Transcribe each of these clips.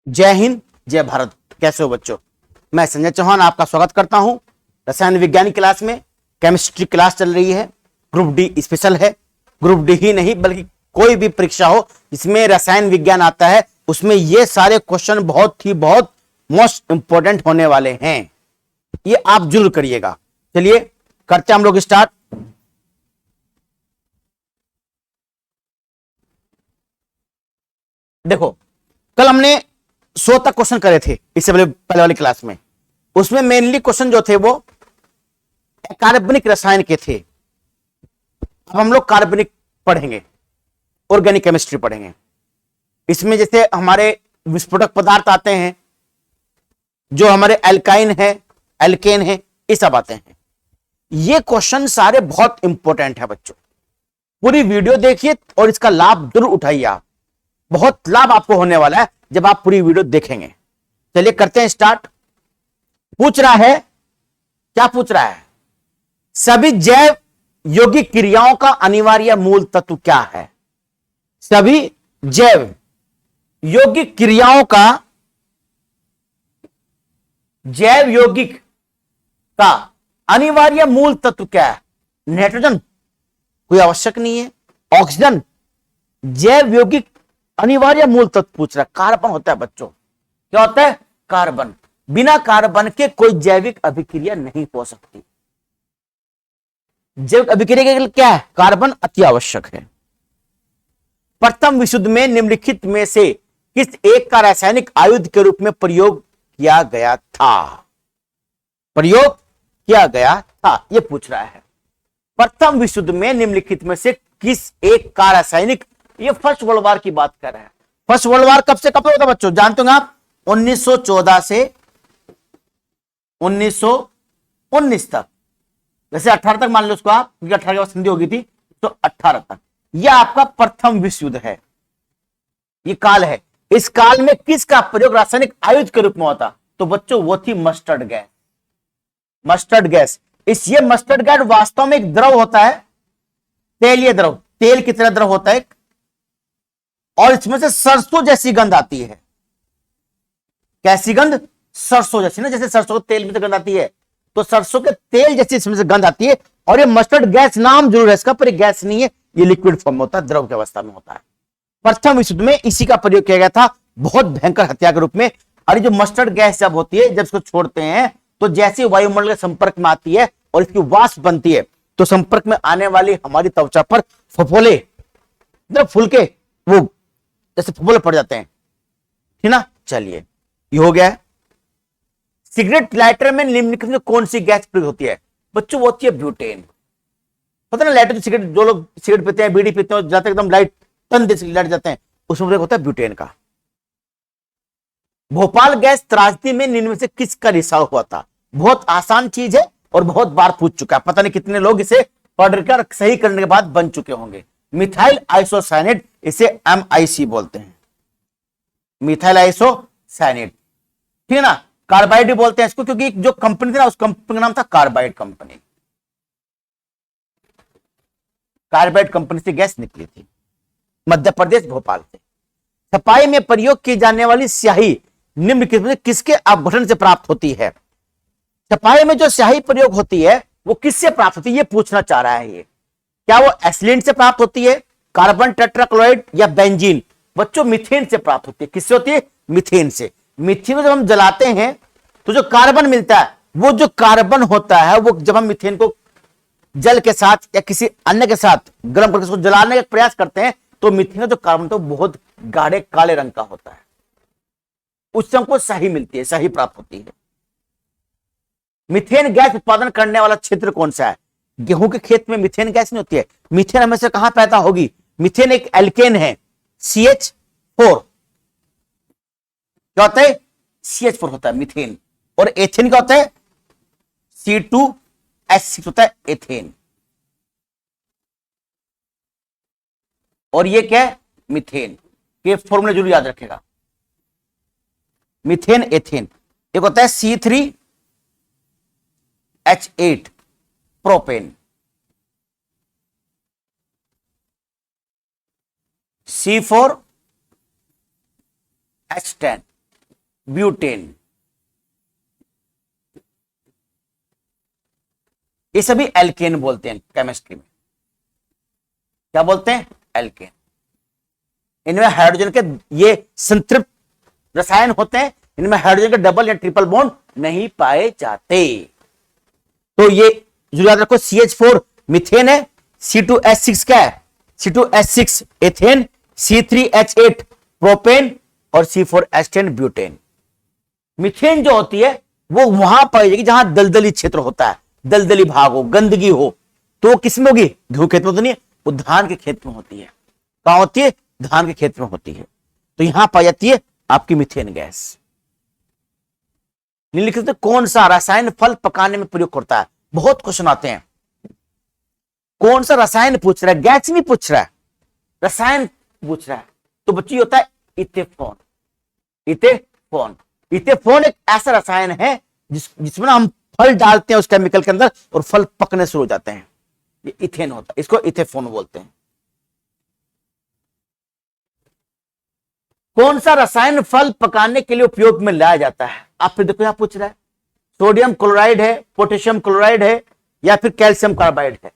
जय हिंद, जय भारत। कैसे हो बच्चों? मैं संजय चौहान आपका स्वागत करता हूं रसायन विज्ञान क्लास में। केमिस्ट्री क्लास चल रही है, ग्रुप डी स्पेशल है। ग्रुप डी ही नहीं बल्कि कोई भी परीक्षा हो इसमें रसायन विज्ञान आता है, उसमें ये सारे क्वेश्चन बहुत मोस्ट इंपॉर्टेंट होने वाले हैं। ये आप जरूर करिएगा। चलिए करते हैं हम लोग स्टार्ट। देखो, कल हमने 100 तक क्वेश्चन करे थे इससे पहले वाली क्लास में। उसमें मेनली क्वेश्चन जो थे वो कार्बनिक रसायन के थे। अब हम लोग कार्बनिक पढ़ेंगे, ऑर्गेनिक केमिस्ट्री पढ़ेंगे। इसमें जैसे हमारे विस्फोटक पदार्थ आते हैं, जो हमारे एल्काइन है, एल्केन है, ये सब आते हैं। ये क्वेश्चन सारे बहुत इंपॉर्टेंट है बच्चों। पूरी वीडियो देखिए और इसका लाभ जरूर उठाइए। आप बहुत लाभ आपको होने वाला है जब आप पूरी वीडियो देखेंगे। चलिए करते हैं स्टार्ट। पूछ रहा है, क्या पूछ रहा है? सभी जैव यौगिक क्रियाओं का अनिवार्य मूल तत्व क्या है? सभी जैव यौगिक क्रियाओं का, जैव यौगिक का अनिवार्य मूल तत्व क्या है? नाइट्रोजन? कोई आवश्यक नहीं है। ऑक्सीजन? जैव यौगिक अनिवार्य मूल तत्व पूछ रहा है। कार्बन होता है बच्चों। क्या होता है? कार्बन। बिना कार्बन के कोई जैविक अभिक्रिया नहीं हो सकती। जैविक अभिक्रिया के लिए क्या है? कार्बन अति आवश्यक है। प्रथम विश्व में निम्नलिखित में से किस एक का रासायनिक आयुध के रूप में प्रयोग किया गया था? प्रयोग किया गया था, यह पूछ रहा है। प्रथम विश्व में निम्नलिखित में से किस एक का रासायनिक, ये फर्स्ट वर्ल्ड वॉर की बात कर रहे हैं। फर्स्ट वर्ल्ड वॉर कब से कब होता बच्चों? जानते होंगे आप, 1914 से 1919 तक। वैसे 18 तक मान लो उसको आप, क्योंकि 18 के बाद संधि हो गई थी, तो 18 तक यह आपका प्रथम विश्व युद्ध है। ये काल है। इस काल में किसका प्रयोग रासायनिक आयुध के रूप में होता? तो बच्चों वो थी मस्टर्ड गैस। Mustard gas. ये मस्टर्ड गैस वास्तव में एक द्रव होता है, तेलीय द्रव, तेल की तरह द्रव होता है, और इसमें से सरसों जैसी गंध आती है। कैसी गंध? सरसों जैसी ना, जैसे सरसों के तेल में से गंध आती है, तो सरसों के तेल जैसी इसमें से गंध आती है। और ये मस्टर्ड गैस नाम जरूर है इसका, पर ये गैस नहीं है, ये लिक्विड फॉर्म में होता है, द्रव की अवस्था में होता है। प्रथम विश्व युद्ध में इसी का प्रयोग किया गया था, बहुत भयंकर हत्या के रूप में। और जो मस्टर्ड गैस जब होती है, जब इसको छोड़ते हैं तो जैसे वायुमंडल के संपर्क में आती है और इसकी वाष्प बनती है, तो संपर्क में आने वाली हमारी त्वचा पर फफोले, फुलके, वो जैसे फफोले पड़ जाते हैं, ठीक ना। चलिए, ये हो गया है। सिगरेट लाइटर में निम्नलिखित में कौन सी गैस प्रयोग होती है? बच्चों वो होती है ब्यूटेन। पता ना, लाइटर सिगरेट, जो लोग सिगरेट पीते हैं, बीड़ी पीते हैं, जाते एकदम लाइट तन देश लाइट जाते हैं, उसमें प्रयोग होता है ब्यूटेन का। भोपाल गैस त्रासदी में निम्न में से किसका रिसाव हुआ था? बहुत आसान चीज है और बहुत बार पूछ चुका है। पता नहीं कितने लोग इसे पढ़कर सही करने के बाद बन चुके होंगे। मिथाइल आइसोसाइनेट, इसे MIC बोलते हैं, मिथाइल आइसोसाइनेट, ठीक है ना। कार्बाइड भी बोलते हैं इसको, क्योंकि जो कंपनी थी ना, उस कंपनी का नाम था कार्बाइड कंपनी। कार्बाइड कंपनी से गैस निकली थी, मध्य प्रदेश, भोपाल से। छपाई में प्रयोग की जाने वाली स्याही निम्नलिखित में किसके अपघटन से प्राप्त होती है? छपाई में जो स्याही प्रयोग होती है वो किससे प्राप्त होती है, ये पूछना चाह रहा है ये। क्या वो एसिलेंट से प्राप्त होती है, कार्बन टेट्राक्लोराइड, या बेंजीन? बच्चों मीथेन से प्राप्त होती है। किससे होती है? मीथेन से। मीथेन को जब हम जलाते हैं तो जो कार्बन मिलता है, वो जो कार्बन होता है, वो जब हम मीथेन को जल के साथ या किसी अन्य के साथ गर्म करके उसको जलाने का प्रयास करते हैं, तो मीथेन का जो कार्बन तो बहुत गाढ़े काले रंग का होता है, उससे हमको स्याही मिलती है, स्याही प्राप्त होती है। मीथेन गैस उत्पादन करने वाला क्षेत्र कौन सा है? गेहूं के खेत में मीथेन गैस नहीं होती है। मीथेन हमेशा कहां पैदा होगी? मीथेन एक एल्केन है, CH4। क्या होता है? CH4 होता है मीथेन। और एथेन क्या होता है? C2H6 होता है एथेन। और ये क्या है? मीथेन। ये फॉर्मूला जरूर याद रखेगा। Methane, ethane. एक होता है C3H8 प्रोपेन, C4H10 ब्यूटेन। ये सभी एल्केन बोलते हैं केमिस्ट्री में। क्या बोलते हैं? एल्केन। इनमें हाइड्रोजन के ये संतृप्त रसायन होते हैं, इनमें हाइड्रोजन के डबल या ट्रिपल बॉन्ड नहीं पाए जाते। तो ये जो याद रखो, CH4 मीथेन है, C2H6 क्या है? C2H6 एथेन, C3H8 प्रोपेन और C4H10 ब्यूटेन। मीथेन जो होती है वो वहां पाई जाएगी जहां दलदली क्षेत्र होता है, दलदली भाग हो, गंदगी हो। तो वो किसमें होगी? गेहूं खेत में तो नहीं है, वो धान के खेत में होती है। कहां होती है? धान के खेत में होती है। तो यहां पाई जाती है आपकी मीथेन गैस। निम्नलिखित में कौन सा रसायन फल पकाने में प्रयोग करता है? बहुत क्वेश्चन आते हैं। कौन सा रसायन पूछ रहा है, गैस नहीं पूछ रहा है, रसायन पूछ रहा है। तो बच्ची होता है इथेफॉन। इथेफॉन, इथेफॉन एक ऐसा रसायन है जिसमें हम फल डालते हैं उस केमिकल के अंदर और फल पकने शुरू हो जाते हैं। ये इथेन होता है, इसको इथेफॉन बोलते हैं। कौन सा रसायन फल पकाने के लिए उपयोग में लाया जाता है? आप फिर देखो यहां पूछ रहा है, सोडियम क्लोराइड है, पोटेशियम क्लोराइड है या फिर कैल्शियम कार्बाइड है।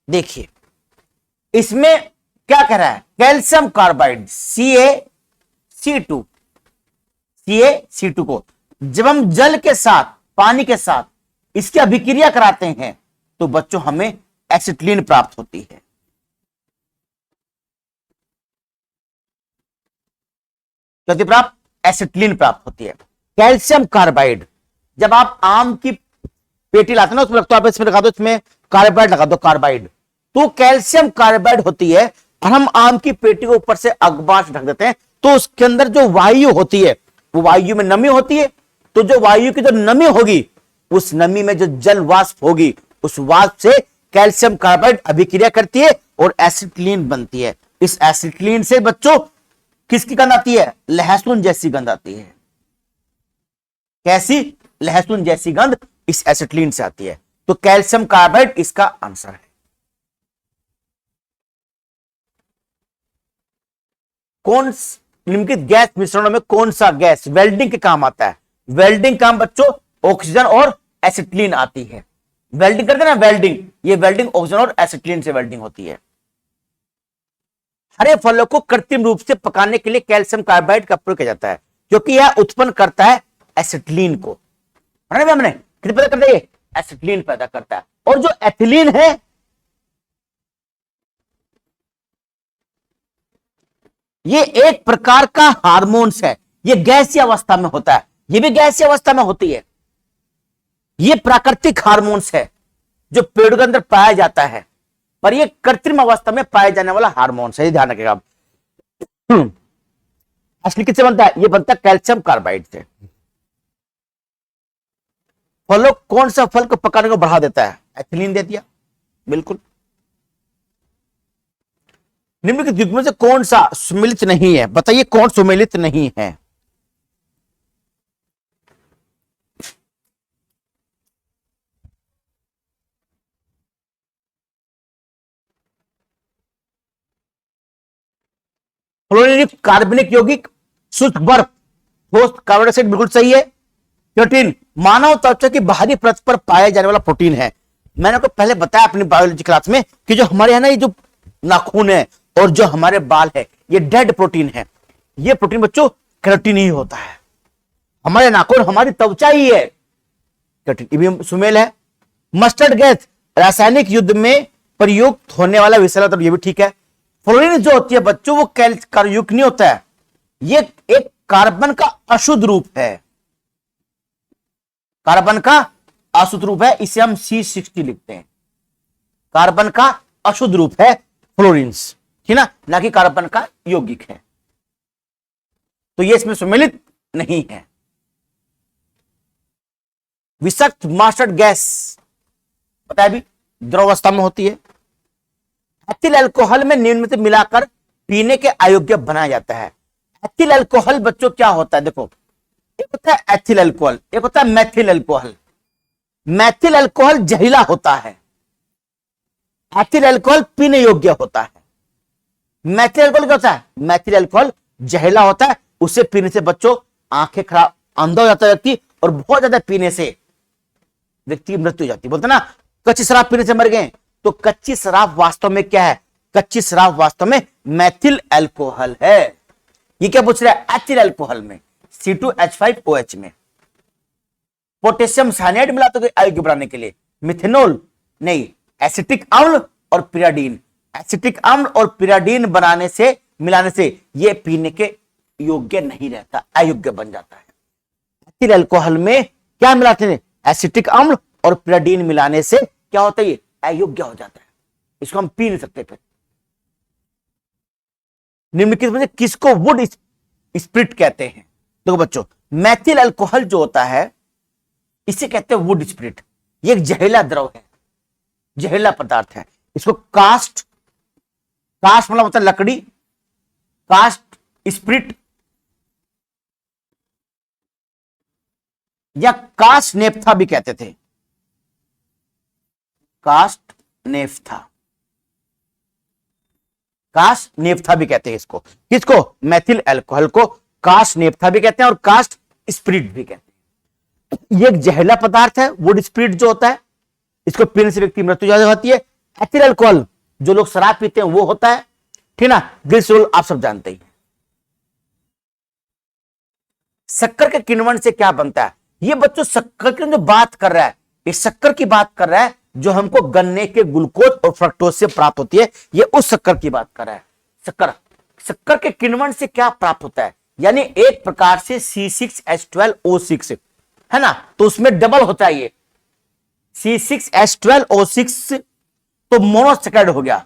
देखिए इसमें क्या कह रहा है? कैल्शियम कार्बाइड CaC2 को जब हम जल के साथ, पानी के साथ इसकी अभिक्रिया कराते हैं तो बच्चों हमें एसिटिलीन प्राप्त होती है। क्या प्राप्त? एसिटिलीन प्राप्त होती है। कैल्शियम कार्बाइड, जब आप आम की पेटी लाते हैं ना, उसमें लगता है, इसमें लगा दो, इसमें कार्बाइड लगा दो, कार्बाइड, तो कैल्शियम कार्बाइड होती है। और हम आम की पेटी को ऊपर से अखबार से ढक देते हैं तो उसके अंदर जो वायु होती है, वो वायु में नमी होती है। तो जो वायु की जो नमी होगी, उस नमी में जो जल वाष्प होगी, उस वाष्प से कैल्शियम कार्बाइड अभिक्रिया करती है और एसिटिलीन बनती है। इस एसिटिलीन से बच्चों किसकी गंध आती है? लहसुन जैसी गंध आती है। कैसी? लहसुन जैसी गंध इस एसिटिलीन से आती है। तो कैल्शियम कार्बाइड इसका आंसर है। कौन निम्नलिखित गैस मिश्रणों में कौन सा गैस वेल्डिंग के काम आता है? वेल्डिंग काम बच्चों ऑक्सीजन और एसिटिलीन आती है। वेल्डिंग करते हैं ना, वेल्डिंग, ये वेल्डिंग ऑक्सीजन और एसिटिलीन से वेल्डिंग होती है। हरे फलों को कृत्रिम रूप से पकाने के लिए कैल्शियम कार्बाइड का प्रयोग किया जाता है क्योंकि यह उत्पन्न करता है एसिटिलीन को। हमने कितने पैदा करता है? एसिटिलीन पैदा करता है। और जो एथिलीन है, ये एक प्रकार का हार्मोन्स है। ये गैसीय अवस्था में होता है, ये भी गैसीय अवस्था में होती है। ये प्राकृतिक हार्मोन्स है जो पेड़ के अंदर पाया जाता है, पर ये कृत्रिम अवस्था में पाए जाने वाला हार्मोन्स है, ध्यान रखिएगा आप। असली किससे बनता है? ये बनता है कैल्शियम कार्बाइड से। फलों, कौन सा फल को पकाने को बढ़ा देता है? एथिलीन दे दिया, बिल्कुल। निम्नलिखित युग्म से कौन सा सुमेलित नहीं है? बताइए कौन सुमेलित नहीं है? फ्लोरीन कार्बनिक यौगिक, शुष्क बर्फ, ठोस कार्बन डाइऑक्साइड बिल्कुल सही है। प्रोटीन मानव त्वचा की बाहरी परत पर पाया जाने वाला प्रोटीन है। मैंने आपको पहले बताया अपनी बायोलॉजी क्लास में कि जो हमारे यहां ना ये जो नाखून है और जो हमारे बाल है, ये डेड प्रोटीन है। ये प्रोटीन बच्चों केराटिन ही होता है। हमारे नाखून हमारी त्वचा ही है, केराटिन। ये भी सुमेल है। मस्टर्ड गैस रासायनिक युद्ध में प्रयुक्त होने वाला विषैला, तो ये भी ठीक है। फ्लोरीन जो होती है बच्चों, वो कार्बयुक्त नहीं होता है, ये एक कार्बन का अशुद्ध रूप है। कार्बन का अशुद्ध रूप है, इसे हम C60 लिखते हैं। कार्बन का अशुद्ध रूप है फ्लोरीन्स, ठीक ना, ना कि कार्बन का यौगिक है। तो ये इसमें सम्मिलित नहीं है। विषाक्त मस्टर्ड गैस पता है, अभी द्रवावस्था में होती है। एथिल अल्कोहल में निम्न से मिलाकर पीने के अयोग्य बनाया जाता है। एथिल अल्कोहल बच्चों क्या होता है? देखो, एक होता है एथिल अल्कोहल, एक होता है मैथिल अल्कोहल। मैथिल अल्कोहल जहरीला होता है, एथिल अल्कोहल पीने योग्य होता है। मैथिल अल्कोहल क्या होता है? मैथिल अल्कोहल जहरीला होता है, उसे पीने से बच्चों आंखें खराब, अंधा हो जाता है व्यक्ति, और बहुत ज्यादा पीने से व्यक्ति की मृत्यु हो जाती है। बोलते ना कच्ची शराब पीने से मर गए, तो कच्ची शराब वास्तव में क्या है? कच्ची शराब वास्तव में मैथिल अल्कोहल है। ये क्या पूछ रहा है? एथिल अल्कोहल में C2H5OH में पोटेशियम साइनाइड मिला तो अयोग्य बनाने के लिए, मिथेनॉल नहीं, एसिटिक अम्ल और पिराडीन। एसिटिक अम्ल और पिराडीन बनाने से, मिलाने से ये पीने के योग्य नहीं रहता, अयोग्य बन जाता है। एथिल अल्कोहल में क्या मिलाते हैं? एसिटिक अम्ल और पिराडीन मिलाने से क्या होता है? ये अयोग्य हो जाता है, इसको हम पी नहीं सकते। फिर निम्नलिखित में से किसको वुड स्पिरिट कहते हैं? देखो बच्चों, मैथिल अल्कोहल जो होता है इसे कहते हैं वुड स्पिरिट। ये एक जहरीला द्रव है, जहरीला पदार्थ है। इसको कास्ट, कास्ट मतलब होता है लकड़ी, कास्ट स्पिरिट या कास्ट नेफ्था भी कहते थे, कास्ट नेफ्था, कास्ट नेफ्था भी कहते हैं इसको। किसको? मैथिल अल्कोहल को कास्ट नेफ्था भी कहते हैं और कास्ट स्पिरिट भी कहते हैं। ये एक जहरीला पदार्थ है वुड स्पिरिट जो होता है, इसको पीने से व्यक्ति मृत्यु ज्यादा होती है। एथिल अल्कोहल जो लोग शराब पीते हैं वो होता है, ठीक ना। ग्लिसरॉल आप सब जानते ही। शक्कर के किण्वन से क्या बनता है? ये बच्चों शक्कर की जो बात कर रहा है, ये शक्कर की बात कर रहा है जो हमको गन्ने के ग्लूकोज और फ्रक्टोज से प्राप्त होती है। ये उस शक्कर की बात कर रहा है। शक्कर, शक्कर के किण्वन से क्या प्राप्त होता है? यानी एक प्रकार से C6H12O6 है ना, तो उसमें डबल होता है ये C6H12O6, तो मोनोसैकेराइड हो गया,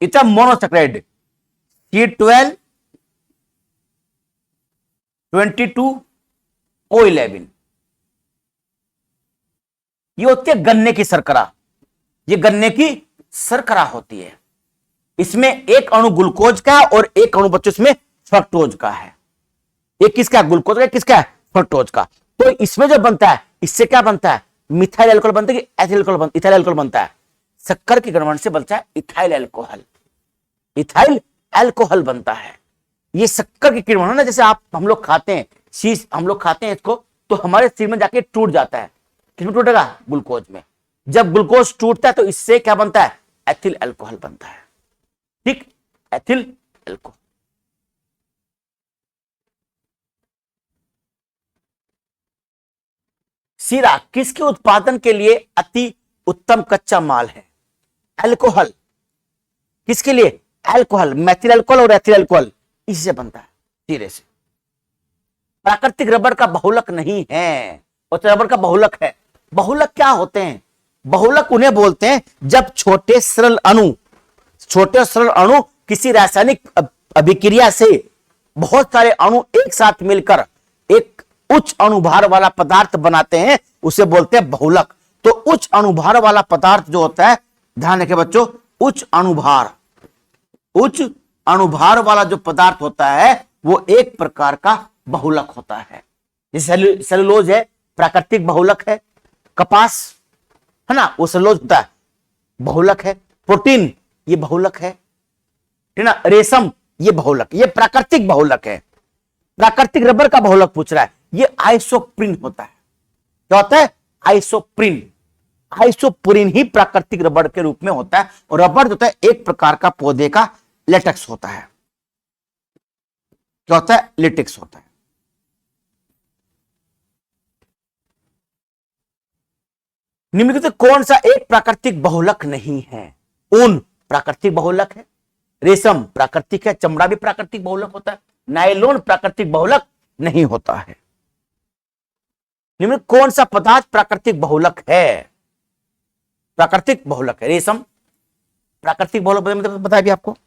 इतना मोनोसैकेराइड C1222O11। ये होती है गन्ने की शर्करा, ये गन्ने की शर्करा होती है। इसमें एक अणु ग्लूकोज का और एक अणु बच्चों इसमें फ्रक्टोज का है। एक किसका? ग्लूकोज का, किसका? फ्रक्टोज का। तो इसमें जो बनता है, इससे क्या बनता है? मिथाइल अल्कोहल बनता है कि एथिल अल्कोहल बनता है? इथाइल अल्कोहल बनता है। शक्कर के किण्वन से बनता है इथाइल अल्कोहल, इथाइल अल्कोहल बनता है। ये शक्कर के किण्वन है ना, जैसे आप हम लोग खाते हैं शीश, हम लोग खाते हैं इसको, तो हमारे शरीर में जाके टूट जाता है। किसमें टूटेगा? ग्लूकोज में। जब ग्लूकोज टूटता है तो इससे क्या बनता है? एथिल अल्कोहल बनता है, ठीक, एथिल अल्कोहल। सीरा किसके उत्पादन के लिए अति उत्तम कच्चा माल है? अल्कोहल। किसके लिए? अल्कोहल, मैथिल अल्कोहल और एथिल अल्कोहल, इससे बनता है, सीरे से। प्राकृतिक रबर का बहुलक नहीं है, और तो रबर का बहुलक है। बहुलक क्या होते हैं? बहुलक उन्हें बोलते हैं जब छोटे सरल अणु, छोटे सरल अणु किसी रासायनिक अभिक्रिया से बहुत सारे अणु एक साथ मिलकर एक उच्च अणुभार वाला पदार्थ बनाते हैं, उसे बोलते हैं बहुलक। तो उच्च अणुभार वाला पदार्थ जो होता है, ध्यान रखें बच्चों, उच्च अणुभार, उच्च अणुभार वाला जो पदार्थ होता है वो एक प्रकार का बहुलक होता है। जैसे सेलुलोज है, प्राकृतिक बहुलक है। कपास है ना, वो सेलुलोज होता है, बहुलक है। प्रोटीन ये बहुलक है, ठीक ना। रेशम ये बहुलक, ये प्राकृतिक बहुलक है। प्राकृतिक रबर का बहुलक पूछ रहा है, ये आइसोप्रीन होता है। क्या होता है? आइसोप्रीन। आइसोप्रीन ही प्राकृतिक रबर के रूप में होता है। और रबर जो होता है एक प्रकार का पौधे का लेटेक्स होता है। क्या होता है? लेटेक्स होता है। निम्नलिखित में कौन सा एक प्राकृतिक बहुलक नहीं है? ऊन प्राकृतिक बहुलक है, रेशम प्राकृतिक है, चमड़ा भी प्राकृतिक बहुलक होता है, नायलॉन प्राकृतिक बहुलक नहीं होता है। निम्न कौन सा पदार्थ प्राकृतिक बहुलक है? प्राकृतिक बहुलक है, रेशम प्राकृतिक बहुलक मतलब बताया भी आपको।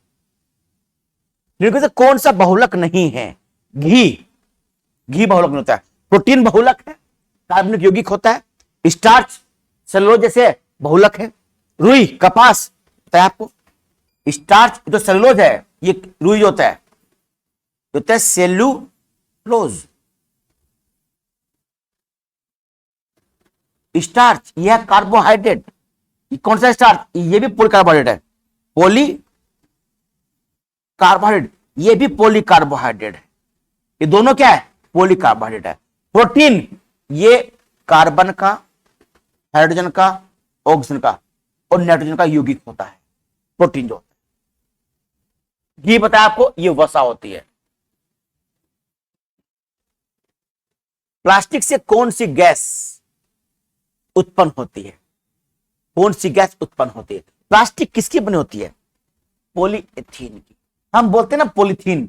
निम्न कौन सा बहुलक नहीं है? घी, घी बहुलक नहीं होता है। प्रोटीन बहुलक है, कार्बनिक यौगिक होता है। स्टार्च सेलुलोज जैसे बहुलक है। रुई, कपास बताया आपको। स्टार्च जो सेलुलोज है, ये रुई जो होता है सेलुलोज। स्टार्च यह है कार्बोहाइड्रेट। कौन सा स्टार्च? ये भी पॉलीकार्बोहाइड्रेट है, पॉली कार्बोहाइड्रेट, ये भी पॉलीकार्बोहाइड्रेट है। ये दोनों क्या है? पॉलीकार्बोहाइड्रेट है। प्रोटीन ये कार्बन का, हाइड्रोजन का, ऑक्सीजन का और नाइट्रोजन का यौगिक होता है प्रोटीन जो होता है। ये बताया आपको, ये वसा होती है। प्लास्टिक से कौन सी गैस उत्पन्न होती है? कौन सी गैस उत्पन्न होती है? प्लास्टिक किसकी बनी होती है? पॉलीएथीन की। हम बोलते हैं ना पॉलीथीन,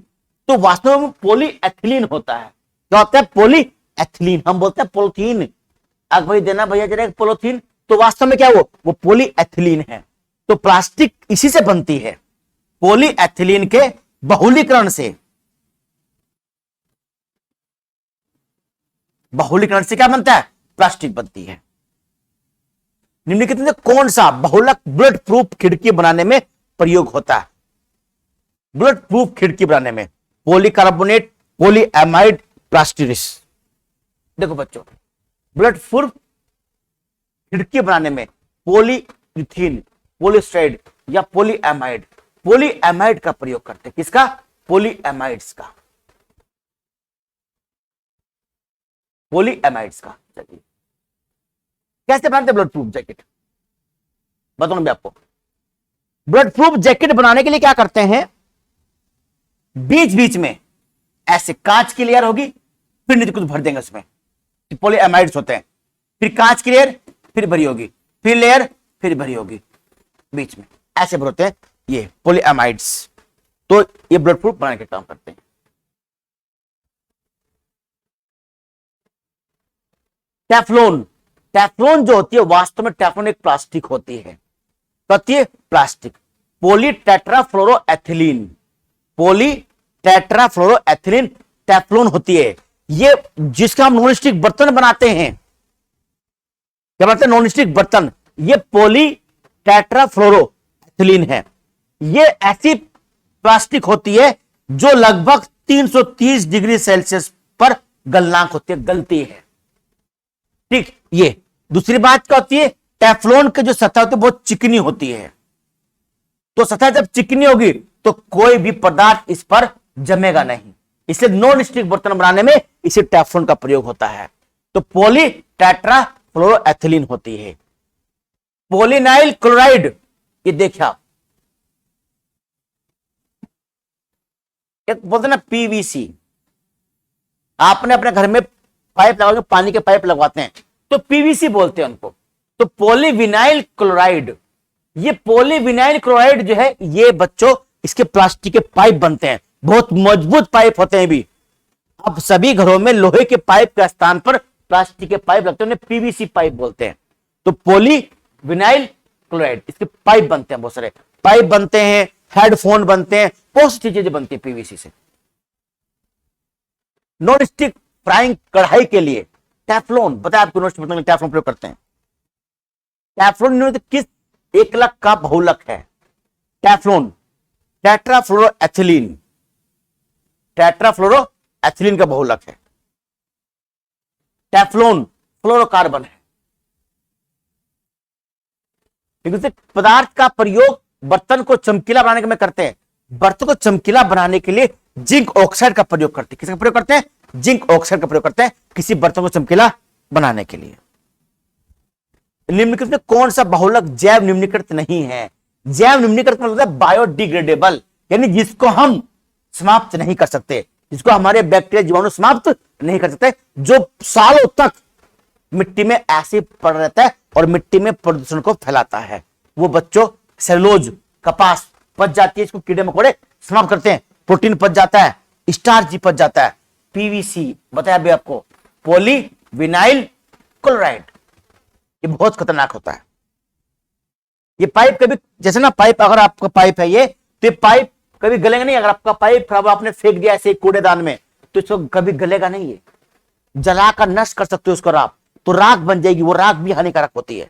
तो वास्तव में पॉलीएथिलीन होता है। क्या होता है? पॉलीएथिलीन। हम बोलते हैं पॉलीथीन, अगर भाई देना भैया जरा एक पॉलीथीन, तो वास्तव में क्या वो पॉलीएथिलीन है। तो प्लास्टिक इसी से बनती है, पॉलीएथिलीन के बहुलीकरण से। बहुलीकरण से क्या बनता है? प्लास्टिक बनती है। निम्नलिखित में कौन सा बहुलक बुलेट प्रूफ खिड़की बनाने में प्रयोग होता है? बुलेट प्रूफ खिड़की बनाने में पॉलीकार्बोनेट, पॉलीएमाइड, प्लास्टिरिस। देखो बच्चों, बुलेट प्रूफ खिड़की बनाने में पॉलीयूथीन, पॉलीस्टाइड या पॉलीएमाइड, पॉलीएमाइड का प्रयोग करते हैं। किसका? पॉलीएमाइड्स का, पॉलीएमाइड्स का। चलिए कैसे बनाते बुलेट प्रूफ जैकेट बताऊं मैं आपको। बुलेट प्रूफ जैकेट बनाने के लिए क्या करते हैं, बीच बीच में ऐसे कांच की लेयर होगी, फिर नीचे कुछ भर देंगे उसमें, पॉलीएमाइड्स होते हैं। फिर कांच की लेयर, फिर भरी होगी, फिर लेयर, फिर भरी होगी, बीच में ऐसे भरते हैं ये पॉलीएमाइड्स। तो ये बुलेट प्रूफ बनाने के काम करते हैं। टेफ्लॉन, टेफ्लॉन जो होती है वास्तव में टेफ्लॉन एक प्लास्टिक होती है। तो होती है प्लास्टिक। पॉलीटेट्राफ्लोरोएथिलीन, पॉलीटेट्राफ्लोरोएथिलीन टेफ्लॉन होती है। ये जिसका हम नॉन स्टिक बर्तन बनाते हैं, क्या बनाते हैं? नॉन स्टिक बर्तन। ये पॉलीटेट्राफ्लोरोएथिलीन है। ये ऐसी प्लास्टिक होती है जो लगभग 330 डिग्री सेल्सियस पर गलनांक होती है, गलती है। ठीक। ये दूसरी बात क्या होती है, टेफ्लॉन की जो सतह होती है बहुत चिकनी होती है। तो सतह जब चिकनी होगी तो कोई भी पदार्थ इस पर जमेगा नहीं, इसलिए नॉन स्टिक बर्तन बनाने में इसे टेफ्लॉन का प्रयोग होता है। तो पॉलीटेट्राफ्लोरोएथिलीन होती है। पॉलीनाइल क्लोराइड, ये देखिए आप, एक बोलते ना पीवीसी, आपने अपने घर में पाइप लगा, पानी के पाइप लगवाते हैं तो पीवीसी बोलते हैं उनको। तो पॉलीविनाइल क्लोराइड, ये पॉलीविनाइल क्लोराइड जो है, ये बच्चों इसके प्लास्टिक के पाइप बनते हैं, बहुत मजबूत पाइप होते हैं। भी अब सभी घरों में लोहे के पाइप के स्थान पर प्लास्टिक के पाइप लगते हैं, उन्हें पीवीसी पाइप बोलते हैं। तो पॉलीविनाइल क्लोराइड, इसके पाइप बनते हैं, बहुत सारे पाइप बनते हैं, हेडफोन बनते हैं, बहुत सी चीजें बनती है पीवीसी से। नॉन स्टिक फ्राइंग कढ़ाई के लिए टेफ्लॉन, बताया आपको टेफ्लॉन प्रयोग करते हैं। टेफ्लॉन किस एकलक का बहुलक है? टेफ्लॉन टेट्राफ्लोरोएथिलीन, टेट्राफ्लोरोएथिलीन का बहुलक है। टेफ्लॉन फ्लोरोकार्बन है। पदार्थ का प्रयोग बर्तन को चमकीला बनाने में करते हैं। बर्तन को चमकीला बनाने के लिए जिंक ऑक्साइड का प्रयोग करते हैं। किसका प्रयोग करते हैं? जिंक ऑक्साइड का प्रयोग करते हैं किसी बर्तन को चमकीला बनाने के लिए। निम्नलिखित में कौन सा बहुलक जैव निम्नीकृत नहीं है? जैव निम्नीकृत मतलब है बायोडिग्रेडेबल, यानी जिसको हम समाप्त नहीं कर सकते, जिसको हमारे बैक्टीरिया जीवाणु समाप्त नहीं कर सकते, जो सालों तक मिट्टी में ऐसे पड़ रहता है और मिट्टी में प्रदूषण को फैलाता है। वो बच्चों सेलुलोज, कपास पच जाती है, इसको कीड़े मकोड़े समाप्त करते हैं। प्रोटीन पच जाता है, स्टार्च पच जाता है। पीवीसी बताया अभी आपको, पॉलीविनाइल क्लोराइड, ये बहुत खतरनाक होता है। ये पाइप कभी, जैसे ना पाइप, अगर आपका पाइप है ये, तो ये पाइप कभी गलेगा नहीं। अगर आपका पाइप खराब आपने फेंक दिया ऐसे कूड़ेदान में, तो इसको कभी गलेगा नहीं। ये जलाकर नष्ट कर सकते हो उसको, राख तो राख बन जाएगी, वो राख भी हानिकारक होती है।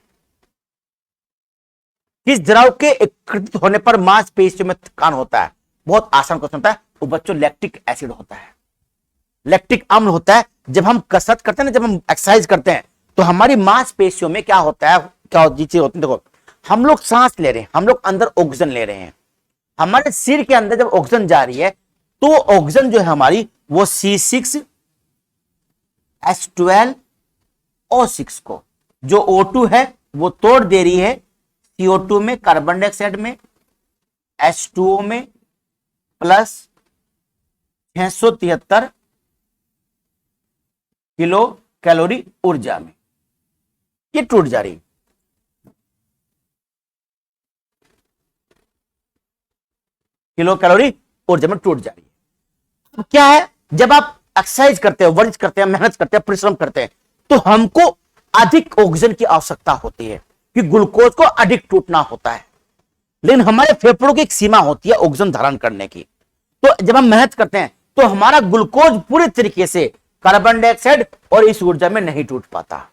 किस द्रव के एकत्रित होने पर मांसपेशियों में थकान होता है? बहुत आसान क्वेश्चन होता है वो बच्चों, लैक्टिक एसिड होता है, लैक्टिक अम्ल होता है। जब हम कसरत करते हैं ना, जब हम एक्सरसाइज करते हैं, तो हमारी मांसपेशियों में क्या होता है, क्या चीजें होती है? देखो, हम लोग सांस ले रहे हैं, हम लोग अंदर ऑक्सीजन ले रहे हैं। हमारे सिर के अंदर जब ऑक्सीजन जा रही है, तो ऑक्सीजन जो है हमारी, वो C6 H12O6 को, जो O2 है वो तोड़ दे रही है CO2 में, कार्बन डाइऑक्साइड में, H2O में, प्लस 673 किलो कैलोरी ऊर्जा में ये टूट जा रही है। किलो कैलोरी ऊर्जा में टूट जा रही है। अब क्या है, जब आप एक्सरसाइज करते हैं, वर्जिश करते हैं, मेहनत करते हैं, परिश्रम करते हैं, तो हमको अधिक ऑक्सीजन की आवश्यकता होती है कि ग्लूकोज को अधिक टूटना होता है। लेकिन हमारे फेफड़ों की एक सीमा होती है ऑक्सीजन धारण करने की। तो जब हम मेहनत करते हैं तो हमारा ग्लूकोज पूरी तरीके से कार्बन डाइऑक्साइड और इस ऊर्जा में नहीं टूट पाता।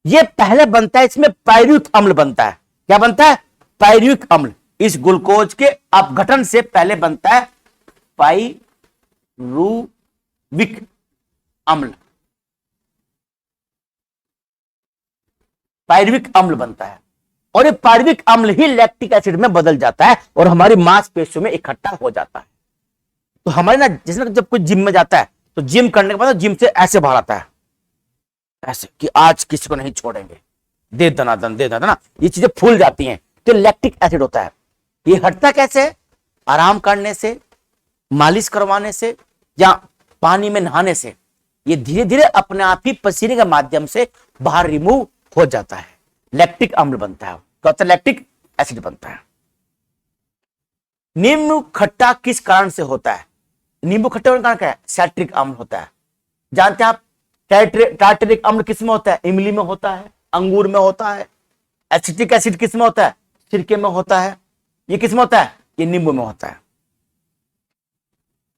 ये पहले बनता है, इसमें पायरुविक अम्ल बनता है। क्या बनता है? पायरुविक अम्ल। इस ग्लूकोज के अपघटन से पहले बनता है पायरुविक अम्ल। पायरुविक अम्ल बनता है और ये पायरुविक अम्ल ही लैक्टिक एसिड में बदल जाता है और हमारी मांसपेशियों में इकट्ठा हो जाता है। तो हमारे ना, जैसे जब कोई जिम में जाता है तो जिम करने के बाद जिम से ऐसे बाहर आता है, ऐसे कि आज किसी को नहीं छोड़ेंगे, दे दनादन दे दना, ये चीजें फूल जाती हैं। तो लैक्टिक एसिड होता है। ये हटता कैसे? आराम करने से, मालिश करवाने से या पानी में नहाने से। ये धीरे धीरे अपने आप ही पसीने के माध्यम से बाहर रिमूव हो जाता है, लैक्टिक अम्ल बनता है। क्या होता है? लैक्टिक एसिड बनता है। नींबू खट्टा किस कारण से होता है? नींबू खट्टा होने का कारण क्या है? सैट्रिक अम्ल होता है। जानते हैं आप टार्टरिक अम्ल किस में होता है? इमली में होता है, अंगूर में होता है। एसिटिक एसिड किस में होता है? सिरके में होता है। ये किस में होता है? ये नींबू में होता है।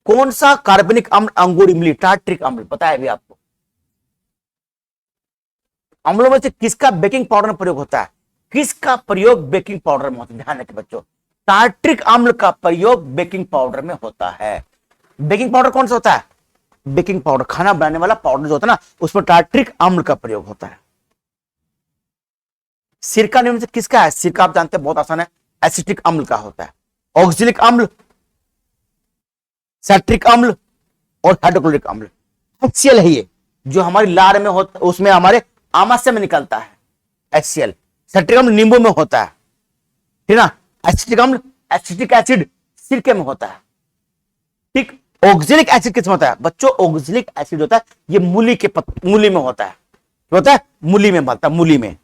कौन सा कार्बनिक अम्ल? अंगूर, इमली, टार्टरिक अम्ल। पता है अभी आपको? अम्लों में से किसका बेकिंग पाउडर में प्रयोग होता है? किसका प्रयोग बेकिंग पाउडर में होता है? ध्यान रखिए बच्चों, टार्टरिक अम्ल का प्रयोग बेकिंग पाउडर में होता है। बेकिंग पाउडर कौन सा होता है? बेकिंग पाउडर, खाना बनाने वाला पाउडर जो होता है ना, उसमें टार्टरिक अम्ल का प्रयोग होता है। सिरका निम्न से किसका है? सिरका आप जानते हैं, बहुत आसान है, एसिटिक अम्ल का होता है। ऑक्जेलिक अम्ल, सैट्रिक अम्ल और हाइड्रोक्लोरिक अम्ल। HCl है ये, जो हमारी लार में होता है, उसमें हमारे आमाशय में निकलता है HCl। सैट्रिक अम्ल नींबू में होता है, ठीक ना। एसिटिक अम्ल, एसिटिक एसिड सिरके में होता है, ठीक। ऑक्जेलिक एसिड किसमें होता है? बच्चों, ऑक्जेलिक एसिड होता है ये मूली में होता है। क्या होता है? मूली में बनता है, मूली में।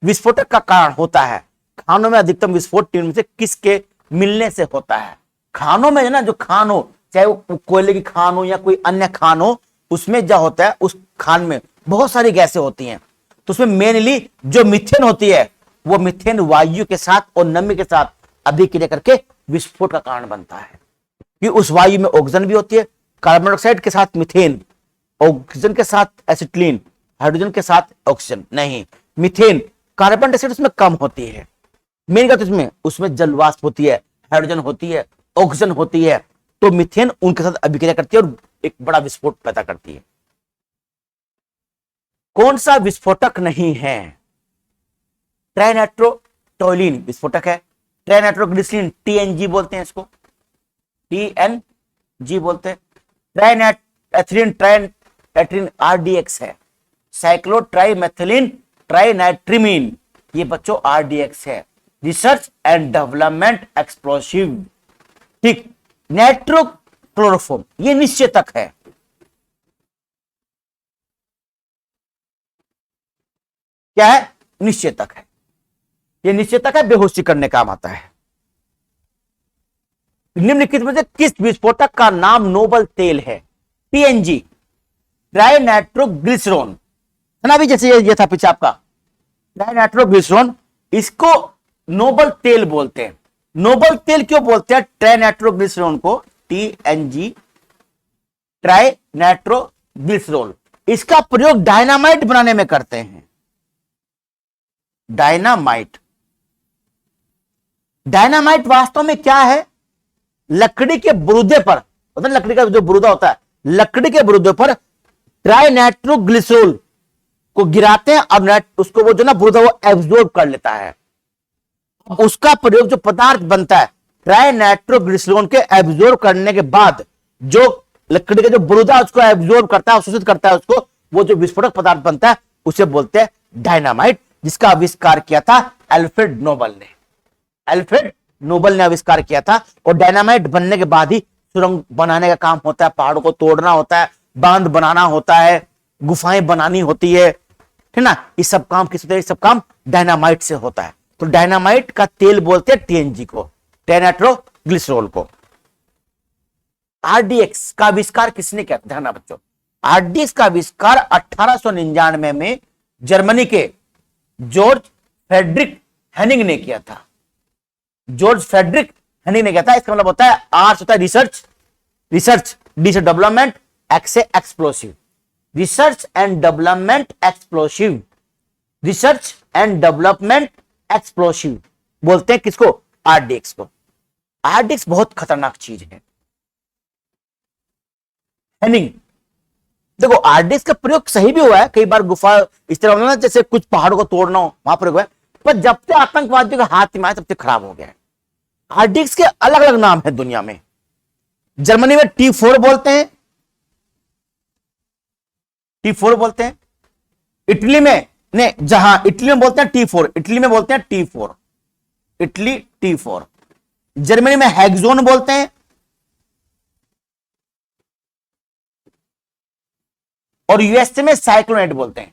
विस्फोटक का कारण होता है, खानों में अधिकतम विस्फोट तीन में से किसके मिलने से होता है? खानों में ना, जो खान हो, चाहे वो कोयले की खान हो या कोई अन्य खान हो, उसमें क्या होता है, उस खान में बहुत सारी गैसें होती हैं। तो उसमें मेनली जो मीथेन होती है, वो मीथेन वायु के साथ और नमी के साथ अभिक्रिया करके विस्फोट का कारण बनता है। कि उस वायु में ऑक्सीजन भी होती है, कार्बन डाइऑक्साइड के साथ मीथेन, ऑक्सीजन के साथ एसिटिलीन, हाइड्रोजन के साथ ऑक्सीजन नहीं, मीथेन, कार्बन डाइऑक्साइड उसमें कम होती है। मेन क्या उसमें जल वाष्प होती है, हाइड्रोजन होती है, ऑक्सीजन होती है। तो मीथेन उनके साथ अभिक्रिया करती है और एक बड़ा विस्फोट पैदा करती है। कौन सा विस्फोटक नहीं है? ट्राइनाइट्रोटोइलिन विस्फोटक है। ट्राइनाइट्रोग्लिसरीन, TNG बोलते हैं इसको, TNG बोलते हैं। ट्राइनाइट्रोएथिलीन, ट्राइनाइट्रिन RDX है। साइक्लोट्राइमेथिलीन ट्राइनाइट्रिमीन, ये बच्चों RDX है। रिसर्च एंड डेवलपमेंट एक्सप्लोसिव, ठीक। नाइट्रोक्लोरोफॉर्म, ये निश्चेतक है। क्या है? निश्चेतक है। ये निश्चेतक है, बेहोशी करने काम आता है। निम्नलिखित में से किस विस्फोटक का नाम नोबल तेल है? TNG, ट्राइनाइट्रोग्लिसरॉल, है ना। भी जैसे ये था पीछे आपका ट्राइनाइट्रोग्लिसरॉल, इसको नोबल तेल बोलते हैं। नोबल तेल क्यों बोलते हैं ट्राइनाइट्रोग्लिसरॉल को? TNG, ट्राइनाइट्रोग्लिसरॉल। इसका प्रयोग डायनामाइट बनाने में करते हैं। डायनामाइट, डायनामाइट वास्तव में क्या है? लकड़ी के बुरूदे पर, मतलब लकड़ी का जो बुरूदा होता है, लकड़ी के बुरूदे पर ट्राइनाइट्रोग्लिसरॉल को गिराते हैं और उसको वो जो ना बुरूदा वो एब्जॉर्ब कर लेता है। उसका प्रयोग जो पदार्थ बनता है ट्राइनाइट्रोग्लिसरॉल के एब्जॉर्ब करने के बाद जो लकड़ी का जो बुरूदा उसको एब्जॉर्ब करता है, अवशोषित करता है उसको, वो जो विस्फोटक पदार्थ बनता है उसे बोलते हैं डायनामाइट, जिसका आविष्कार किया था अल्फ्रेड नोबल ने। अल्फ्रेड नोबल ने आविष्कार किया था। और डायनामाइट बनने के बाद ही सुरंग बनाने का काम होता है, पहाड़ों को तोड़ना होता है, बांध बनाना होता है, गुफाएं बनानी होती है, ठीक ना। ये सब काम किस होता है? सब काम डायनामाइट से होता है। तो डायनामाइट का तेल बोलते हैं टीएनजी को, टेनाइट्रोग्लिसरॉल को। आरडीएक्स का आविष्कार किसने किया? ध्यान बच्चों, आरडीएक्स का आविष्कार 1899 में जर्मनी के जॉर्ज फ्रेडरिक हेनिंग ने किया था। जॉर्ज फ्रेडरिक हेनिंग ने किया था। इसका मतलब होता है आर होता है रिसर्च, रिसर्च, डी से डेवलपमेंट, एक्स से explosive, research and development explosive, research and development explosive बोलते हैं किसको? आरडीएक्स को। आरडीएक्स बहुत खतरनाक चीज है। हेनिंग, देखो आरडीएक्स का प्रयोग सही भी हुआ है, कई बार गुफा इस तरह होना, जैसे कुछ पहाड़ों को तोड़ना हो, वहां प्रयोग हुआ है, पर जब से आतंकवादियों के हाथ में आए तब से खराब हो गया है। आरडीएक्स के अलग अलग नाम है दुनिया में। जर्मनी में T4 बोलते हैं, T4 बोलते हैं। इटली में ने जहां इटली में बोलते हैं T4, इटली में बोलते हैं T4, इटली T4। जर्मनी में हेक्सोन बोलते हैं, और यूएसए में साइक्लोनाइट बोलते हैं।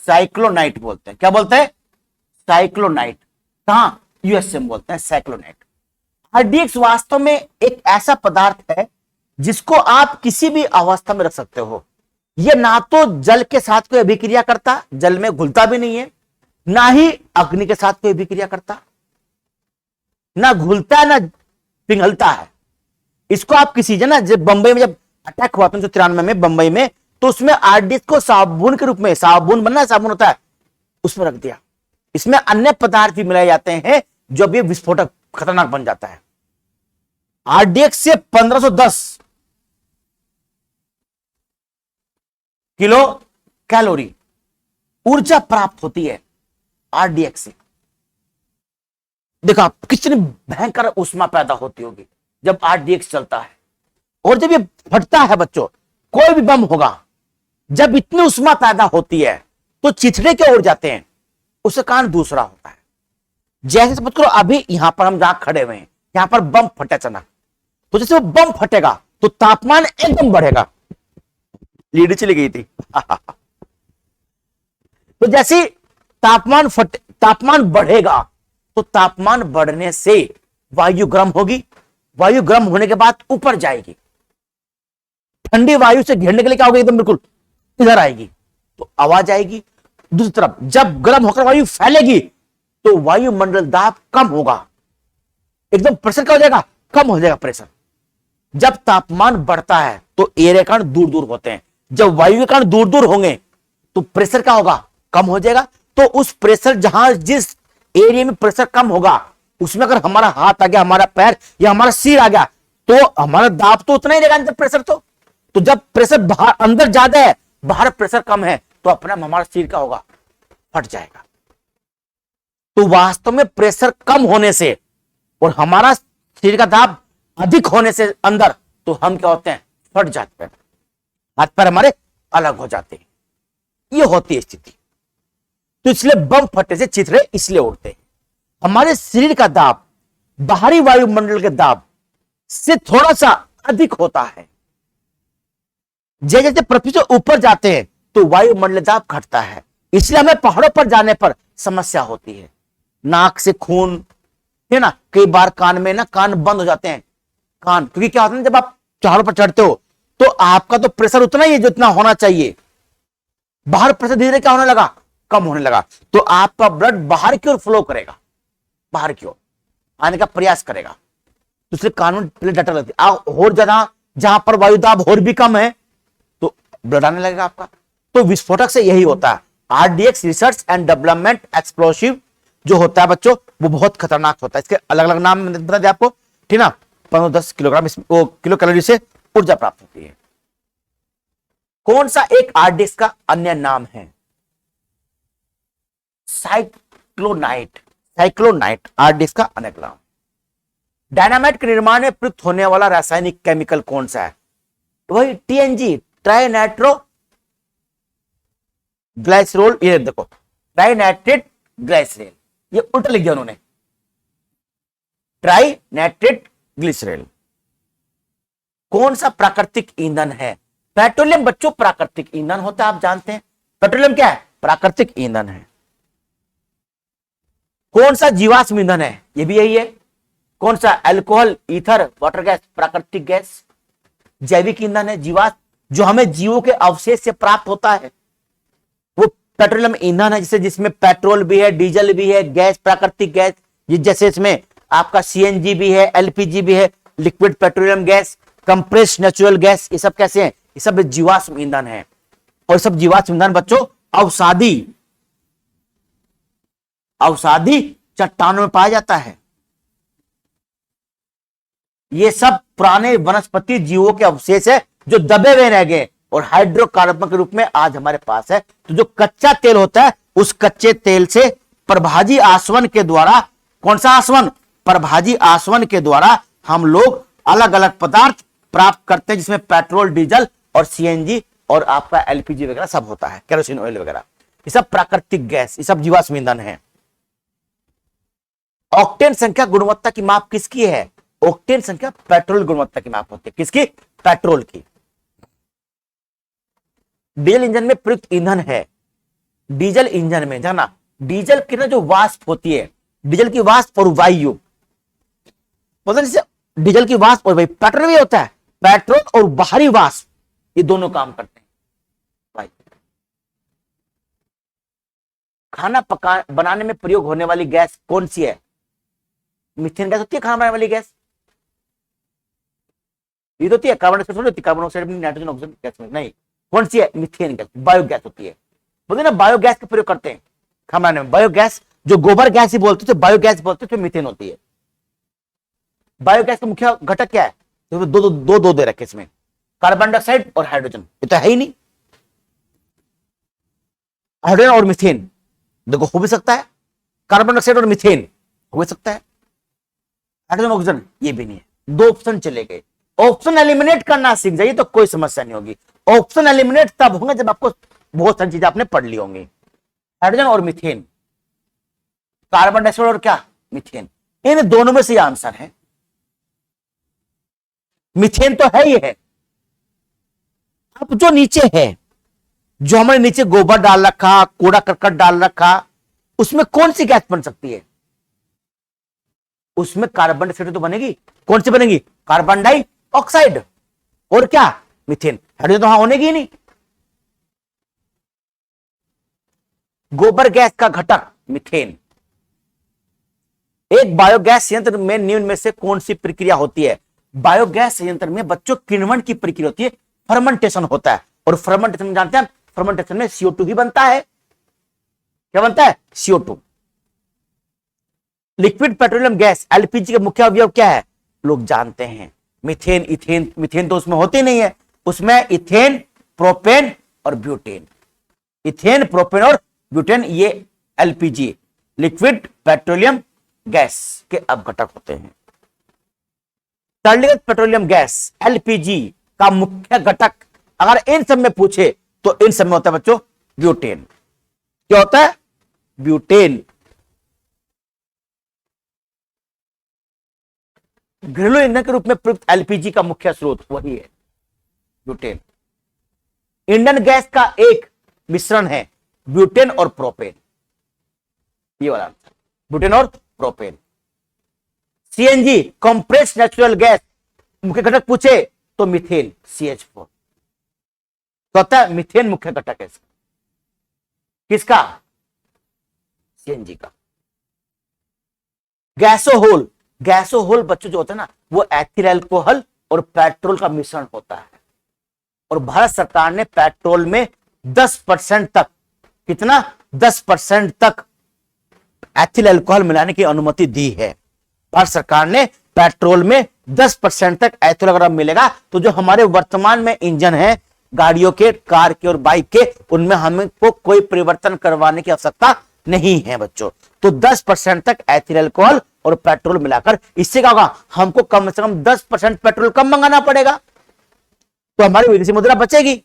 साइक्लोनाइट बोलते हैं, क्या बोलते हैं? साइक्लोनाइट। कहां? यूएसए में बोलते हैं साइक्लोनाइट। आरडीएक्स वास्तव में एक ऐसा पदार्थ है जिसको आप किसी भी अवस्था में रख सकते हो। यह ना तो जल के साथ कोई अभिक्रिया करता, जल में घुलता भी नहीं है, ना ही अग्नि के साथ कोई अभिक्रिया करता, ना घुलता है ना पिघलता है। इसको आप किसी जब बंबई में जब अटैक हुआ था 1993 में बंबई में, तो उसमें आरडीएक्स को साबुन के रूप में, साबुन बनना साबुन होता है, उसमें रख दिया। इसमें अन्य पदार्थ भी मिलाए जाते हैं जो भी विस्फोटक खतरनाक बन जाता है। आरडीएक्स से 1510 किलो कैलोरी ऊर्जा प्राप्त होती है आरडीएक्स से। देखो आप कितनी भयंकर ऊष्मा पैदा होती होगी जब आरडीएक्स चलता है। और जब ये फटता है बच्चों, कोई भी बम होगा, जब इतनी ऊष्मा पैदा होती है तो चिथड़े क्या उड़ जाते हैं, उसका कारण दूसरा होता है। जैसे समझ करो अभी यहां पर हम जहां खड़े हुए हैं, यहां पर बम फटे अचानक, तो जैसे वो बम फटेगा तो तापमान एकदम बढ़ेगा। लीड चली गई थी तो जैसे तापमान बढ़ेगा तो तापमान बढ़ने से वायु गर्म होगी, वायु गर्म होने के बाद ऊपर जाएगी, ठंडी वायु से घेरने के लिए क्या होगा? एकदम बिल्कुल इधर आएगी तो आवाज आएगी। दूसरी तरफ जब गर्म होकर वायु फैलेगी तो वायुमंडल दाब कम होगा, एकदम प्रेशर क्या हो जाएगा? कम हो जाएगा प्रेशर। जब तापमान बढ़ता है तो एयर के कारण दूर दूर होते हैं, जब वायु के कारण दूर दूर होंगे तो प्रेशर क्या होगा? कम हो जाएगा। तो उस प्रेशर जहां जिस एरिया में प्रेशर कम होगा उसमें अगर हमारा हाथ आ गया, हमारा पैर या हमारा सिर आ गया तो हमारा दाब तो उतना ही रहेगा अंदर प्रेशर। तो जब प्रेशर बाहर अंदर ज्यादा है, बाहर प्रेशर कम है, तो अपना हमारा सिर क्या होगा? फट जाएगा। तो वास्तव में प्रेशर कम होने से और हमारा शरीर का दाब अधिक होने से अंदर, तो हम क्या होते हैं? फट जाते हैं, हाथ पैर हमारे अलग हो जाते हैं। ये होती है स्थिति। तो इसलिए बम फटने से चिथड़े इसलिए उड़ते हैं। हमारे शरीर का दाब बाहरी वायुमंडल के दाब से थोड़ा सा अधिक होता है। जैसे जैसे पृथ्वी से ऊपर जाते हैं तो वायुमंडल दाब घटता है। इसलिए हमें पहाड़ों पर जाने पर समस्या होती है, नाक से खून, है ना, कई बार कान में ना कान बंद हो जाते हैं कान, क्योंकि क्या होता है जब आप पहाड़ों पर चढ़ते हो तो आपका तो प्रेशर उतना ही है जितना होना चाहिए, बाहर प्रेशर धीरे धीरे क्या होने लगा? कम होने लगा। तो आपका ब्लड बाहर की ओर फ्लो करेगा, बाहर की ओर आने का प्रयास करेगा। तो इसलिए कान में पहले डटर लगती है, और ज्यादा जहां पर वायु दाब और भी कम है तो ब्लड आने लगेगा आपका। तो विस्फोटक से यही होता है। RDX research and development explosive जो होता है बच्चों, वो बहुत खतरनाक होता है। इसके अलग अलग नाम बता दें आपको, ठीक ना। 15-10 किलोग्राम किलो कैलोरी से ऊर्जा प्राप्त होती है। कौन सा एक आरडीएक्स का अन्य नाम है? साइक्लोनाइट। साइक्लोनाइट आरडीएक्स का अन्य नाम। डायनामाइट के निर्माण में प्रयुक्त होने वाला रासायनिक केमिकल कौन सा है? वही टीएनजी, ट्राई नाइट्रो ग्लाइसरोल। ये देखो ट्राई नाइट्रेट ग्लाइसरेल, ये उल्टा लिख दिया उन्होंने, ट्राई नाइट्रेट ग्लिसरेल। कौन सा प्राकृतिक ईंधन है? पेट्रोलियम बच्चों प्राकृतिक ईंधन होता है, आप जानते हैं पेट्रोलियम क्या है? प्राकृतिक ईंधन है। कौन सा जीवाश्म ईंधन है? ये भी यही है। कौन सा? अल्कोहल, ईथर, वाटर गैस, प्राकृतिक गैस। जैविक ईंधन है, जीवाश्म जो हमें जीवों के अवशेष से प्राप्त होता है वो पेट्रोलियम ईंधन है, जिसमें पेट्रोल भी है, डीजल भी है, गैस, प्राकृतिक गैस, ये जैसे इसमें आपका सीएनजी भी है, एलपीजी भी है, liquid petroleum gas, compressed natural gas, ये सब कैसे हैं? ये सब जीवाश्म ईंधन है। और सब जीवाश्म ईंधन बच्चों अवसादी चट्टानों में पाया जाता है। ये सब पुराने वनस्पति जीवों के अवशेष है जो दबे हुए रह गए और हाइड्रोकार्बन के रूप में आज हमारे पास है। तो जो कच्चा तेल होता है, उस कच्चे तेल से प्रभाजी आसवन के द्वारा, कौन सा आसवन? प्रभाजी आसवन के द्वारा हम लोग अलग अलग पदार्थ प्राप्त करते हैं, जिसमें पेट्रोल, डीजल और सीएनजी और आपका एलपीजी वगैरह सब होता है, केरोसिन ऑयल वगैरह। ये सब प्राकृतिक गैस, ये सब जीवाश्म ईंधन है। ऑक्टेन संख्या गुणवत्ता की माप किसकी है? ऑक्टेन संख्या पेट्रोल गुणवत्ता की माप होती है। किसकी? पेट्रोल की। डीजल इंजन में प्रयुक्त ईंधन है। डीजल इंजन में जाना, डीजल की ना जो वाष्प होती है, डीजल की वाष्प और वायु, डीजल की वाष्प और वायु, पेट्रोल भी होता है, पेट्रोल और बाहरी वाष्प, ये दोनों काम करते हैं भाई। खाना बनाने में प्रयोग होने वाली गैस कौन सी है? मीथेन गैस होती है खाना बनाने वाली गैस। ये तो होती है कार्बन डाइऑक्साइड होती है, कार्बन डाइऑक्साइड में नाइट्रोजन ऑक्सीजन गैस में नहीं। कौन सी है? मीथेन गैस, बायोगैस होती है। बोलते ना बायोगैस का प्रयोग करते हैं खाना बनाने में। बायोगैस जो गोबर गैस ही बोलते थे, बायोगैस बोलते थे, मीथेन होती है। बायोगैस का मुख्य घटक क्या है? तो दो दे रखे इसमें, कार्बन डाइऑक्साइड और हाइड्रोजन। ये तो है ही नहीं, हाइड्रोजन और मीथेन देखो हो भी सकता है, कार्बन डाइऑक्साइड और मीथेन हो भी सकता है, हाइड्रोजन ऑक्सीजन ये भी नहीं है। दो ऑप्शन चले गए। ऑप्शन एलिमिनेट करना सीख जाइए तो कोई समस्या नहीं होगी। ऑप्शन एलिमिनेट तब होंगे जब आपको बहुत सारी चीजें आपने पढ़ ली होंगी। हाइड्रोजन और मीथेन, कार्बन डाइऑक्साइड और क्या? मीथेन। इन दोनों में से आंसर है। मीथेन तो है ही है। अब जो नीचे है, जो हमारे नीचे गोबर डाल रखा, कूड़ा करकट डाल रखा, उसमें कौन सी गैस बन सकती है? उसमें कार्बन डाइऑक्साइड तो बनेगी। कौन सी बनेगी? कार्बन डाइऑक्साइड और क्या? मीथेन। हाइड्रोजन तो वहां होने की नहीं। गोबर गैस का घटक मीथेन। एक बायोगैस संयंत्र में निम्न में से कौन सी प्रक्रिया होती है? बायोगैस संयंत्र में बच्चों किण्वन की प्रक्रिया होती है, फर्मेंटेशन होता है। और फर्मेंटेशन जानते हैं, फर्मेंटेशन में CO2 भी बनता है। क्या बनता है? CO2। Liquid petroleum gas LPG के मुख्य अवयव क्या है? लोग जानते हैं, मीथेन, इथेन। मीथेन तो उसमें होते नहीं है, उसमें इथेन, प्रोपेन और ब्यूटेन। इथेन, प्रोपेन और ब्यूटेन ये एलपीजी, लिक्विड पेट्रोलियम गैस के अपघटक होते हैं। तरलीकृत पेट्रोलियम गैस एलपीजी का मुख्य घटक अगर इन सब में पूछे तो इन सब में होता है बच्चों ब्यूटेन। क्या होता है? ब्यूटेन। घरेलू ईंधन के रूप में प्रयुक्त एलपीजी का मुख्य स्रोत वही है, ब्यूटेन। ईंधन गैस का एक मिश्रण है ब्यूटेन और प्रोपेन। ये वाला ब्यूटेन और propane. CNG compressed natural gas मुख्य घटक पूछे तो मीथेन, CH4। तो होता है मीथेन मुख्य घटक है किसका? सीएनजी का। गैसोहोल, गैसोहोल बच्चों जो होता है ना, वो एथिल अल्कोहल और पेट्रोल का मिश्रण होता है। और भारत सरकार ने पेट्रोल में 10% तक, कितना? 10% तक एथिल अल्कोहल मिलाने की अनुमति दी है। भारत सरकार ने पेट्रोल में 10% तक एथिल अगर मिलेगा तो जो हमारे वर्तमान में इंजन है गाड़ियों के, कार के और बाइक के, उनमें हमको कोई परिवर्तन करवाने की आवश्यकता नहीं है बच्चों। तो 10% तक एथिल अल्कोहल और पेट्रोल मिलाकर, इससे क्या होगा, हमको कम से कम 10% पेट्रोल कम मंगाना पड़ेगा, तो हमारी विदेशी मुद्रा बचेगी।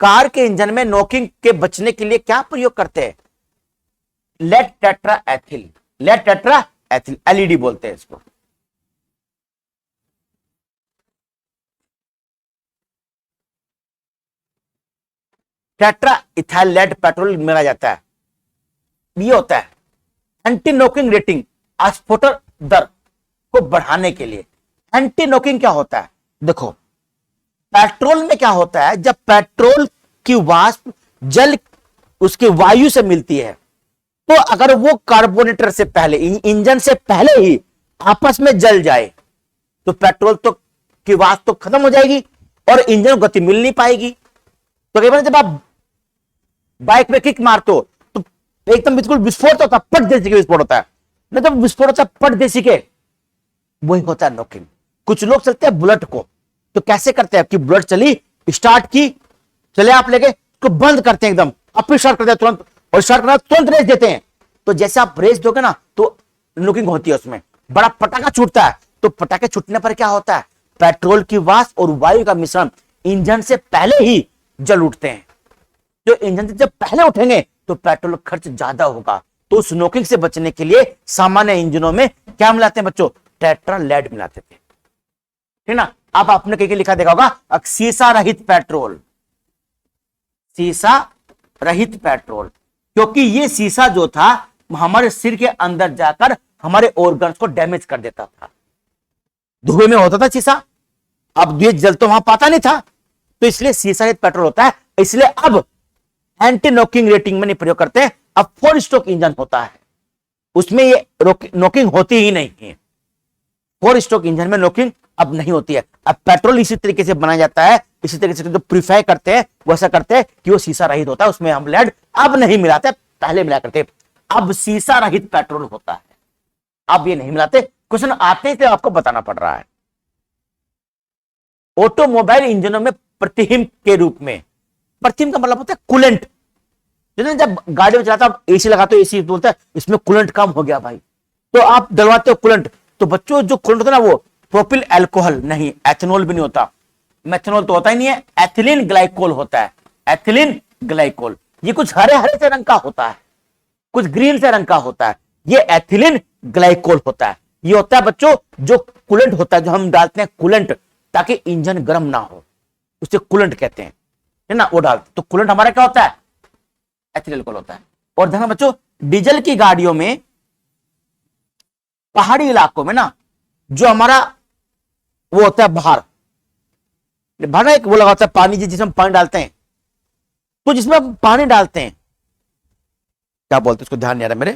कार के इंजन में नॉकिंग के बचने के लिए क्या प्रयोग करते हैं? Lead tetra ethyl, lead tetra ethyl, LED बोलते हैं इसको। टेट्रा इथाइल लेड पेट्रोल मिला जाता है। ये होता है एंटी नॉकिंग रेटिंग, अस्फोटक दर को बढ़ाने के लिए। एंटी नॉकिंग क्या होता है? देखो, पेट्रोल में क्या होता है, जब पेट्रोल की वाष्प जल उसकी वायु से मिलती है, तो अगर वो कार्बोनेटर से पहले, इंजन से पहले ही आपस में जल जाए, तो पेट्रोल तो की वाष्प तो खत्म हो जाएगी और इंजन को गति मिल नहीं पाएगी। तो कई बार जब आप बाइक में किक मारते हो तो एकदम बिल्कुल विस्फोट होता है, पट जैसे विस्फोट होता है, नहीं तो विस्फोट होता है पट जैसी के, वही होता है नॉकिंग। कुछ लोग चलते हैं बुलेट को, तो कैसे करते हैं कि बुलेट चली, स्टार्ट की, चले आप लेके उसको बंद करते हैं एकदम, अब स्टार्ट करते हैं तुरंत, और स्टार्ट करना तुरंत रेस देते हैं। तो जैसे आप रेस दोगे ना तो नॉकिंग होती है, उसमें बड़ा पटाखा छूटता है। तो पटाखे छूटने पर क्या होता है, पेट्रोल की वाष्प और वायु का मिश्रण इंजन से पहले ही जल उठते हैं। जो इंजन से जब पहले उठेंगे तो पेट्रोल खर्च ज्यादा होगा। तो उस नॉकिंग से बचने के लिए सामान्य इंजनों में क्या मिलाते हैं बच्चों? टेट्रा लेड मिलाते थे, ठीक ना। अब आपने कहीं लिखा देखा होगा सीसा रहित पेट्रोल, सीसा रहित पेट्रोल, क्योंकि ये सीसा जो था हमारे सिर के अंदर जाकर हमारे ऑर्गन्स को डैमेज कर देता था। धुएं में होता था शीशा, अब ये जल तो वहां पाता नहीं था, तो इसलिए सीसा रहित पेट्रोल होता है। इसलिए अब एंटी नॉकिंग रेटिंग में नहीं प्रयोग करते हैं, अब 4 स्ट्रोक इंजन होता है, उसमें ये नॉकिंग होती ही नहीं है। 4 स्ट्रोक इंजन में नॉकिंग अब नहीं होती है। अब पेट्रोल इसी तरीके से बनाया जाता है, इसी तरीके से जो प्यूरिफाई करते हैं वैसा करते हैं कि वो सीसा रहित होता है, उसमें हम लेड अब नहीं मिलाते, पहले मिला करते। अब सीसा रहित पेट्रोल होता है, अब ये नहीं मिलाते। क्वेश्चन आते ही आपको बताना पड़ रहा है। ऑटोमोबाइल इंजनों में प्रतिहिम के रूप में, प्रतिहिम का मतलब होता है कूलेंट। जब गाड़ी में चलाते हो आप एसी लगाते हो, एसी बोलता है इसमें कूलेंट कम हो गया भाई, तो आप डलवाते हो कूलेंट। तो बच्चों जो कूलेंट होता है ना वो प्रोपिल अल्कोहल नहीं, एथेनॉल भी नहीं होता, मेथनॉल तो होता ही नहीं है, एथिलीन ग्लाइकोल होता है, एथिलीन ग्लाइकोल। ये कुछ हरे हरे से रंग का होता है, कुछ ग्रीन से रंग का होता है, ये एथिलीन ग्लाइकोल होता है। ये होता है बच्चों जो कूलेंट होता है, जो हम डालते हैं कूलेंट ताकि इंजन गर्म ना हो, उसे कूलेंट कहते हैं, है ना, वो डालते। तो कूलेंट हमारा क्या होता है? एथिलीन अल्कोहल होता है। और ध्यान बच्चों, डीजल की गाड़ियों में पहाड़ी इलाकों में ना जो हमारा वो होता है बाहर एक वो लगा होता है पानी, जिसमें हम पानी डालते हैं, तो जिसमें हम पानी डालते हैं क्या बोलते हैं उसको, ध्यान नहीं आ रहा मेरे,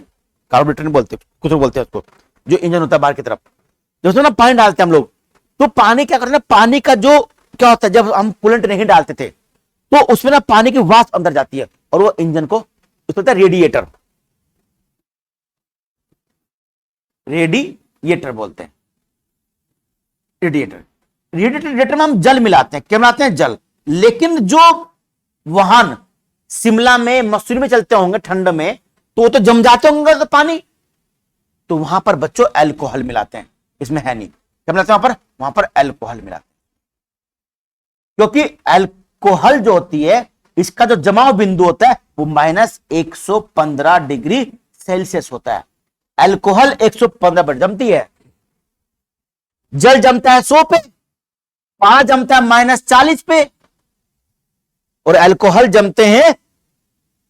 कार्बोरेटर नहीं बोलते, कुछ बोलते हैं उसको, जो इंजन होता है बाहर की तरफ, जो उसमें ना पानी डालते हैं हम लोग। तो पानी क्या करते हैं, पानी का जो क्या होता है, जब हम कूलेंट नहीं डालते थे तो उसमें ना पानी की वाष्प अंदर जाती है और वो इंजन को, उसको होता है रेडिएटर, रेडिएटर बोलते हैं, रेडिएटर। रेडिएटर में हम जल मिलाते हैं, क्या मिलाते हैं? जल। लेकिन जो वाहन शिमला में, मसूरी में चलते होंगे ठंड में, तो वो तो जम जाते होंगे तो पानी, तो वहां पर बच्चों अल्कोहल मिलाते हैं, इसमें है नहीं, क्या मिलाते हैं वहां पर अल्कोहल मिलाते हैं, क्योंकि अल्कोहल जो होती है इसका जो जमाव बिंदु होता है वो -115 डिग्री सेल्सियस होता है। अल्कोहल 115 पर जमती है, जल जमता है 100 पे, पानी जमता है -40 पे, और अल्कोहल जमते हैं